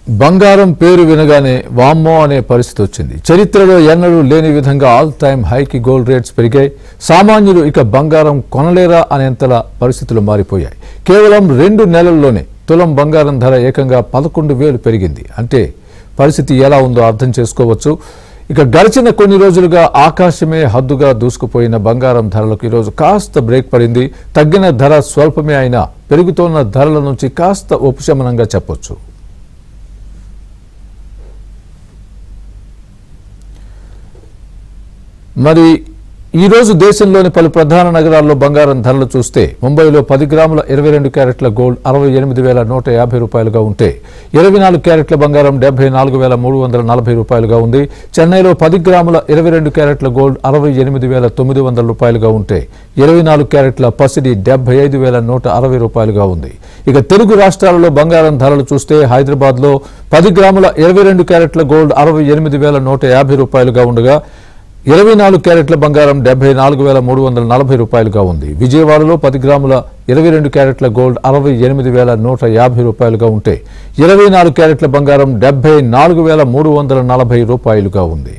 బంగారం పేరు వినగానే వామ్మో అనే పరిస్థితి వచ్చింది. చరిత్రలో ఎన్నడూ లేని విధంగా ఆల్ టైమ్ హైకి గోల్డ్ రేట్స్ పెరిగాయి. సామాన్యులు ఇక బంగారం కొనలేరా అనేంతలా పరిస్థితులు మారిపోయాయి. కేవలం 2 నెలల్లోనే తులం బంగారం ధర ఏకంగా 11,000 పెరిగింది. అంటే పరిస్థితి ఎలా ఉందో అర్థం చేసుకోవచ్చు. ఇక గడిచిన కొన్ని రోజులుగా ఆకాశమే హద్దుగా దూసుకుపోయిన బంగారం ధరలకు ఈరోజు కాస్త బ్రేక్ పడింది. తగ్గిన ధర స్వల్పమే అయినా పెరుగుతోన్న ధరల నుంచి కాస్త ఉపశమనంగా చెప్పొచ్చు. మరి ఈ రోజు దేశంలోని పలు ప్రధాన నగరాల్లో బంగారం ధరలు చూస్తే ముంబైలో 10 గ్రాముల 22 క్యారెట్ల గోల్డ్ 68,150 రూపాయలుగా ఉంటే 24 క్యారెట్ల బంగారం 74,340 రూపాయలుగా ఉంది. చెన్నైలో 10 గ్రాముల 22 క్యారెట్ల గోల్డ్ 68,900 రూపాయలుగా ఉంటే 24 క్యారెట్ల పసిడి 75,160 రూపాయలుగా ఉంది. ఇక తెలుగు రాష్ట్రాలలో బంగారం ధరలు చూస్తే హైదరాబాద్లో 10 గ్రాముల 22 క్యారెట్ల గోల్డ్ 68,150 రూపాయలుగా ఉండగా 24 క్యారెట్ల బంగారం 74,340 రూపాయలుగా ఉంది. విజయవాడలో 10 గ్రాముల 22 క్యారెట్ల గోల్డ్ 68,150 రూపాయలుగా ఉంటే 24 క్యారెట్ల బంగారం 74,340 రూపాయలుగా ఉంది.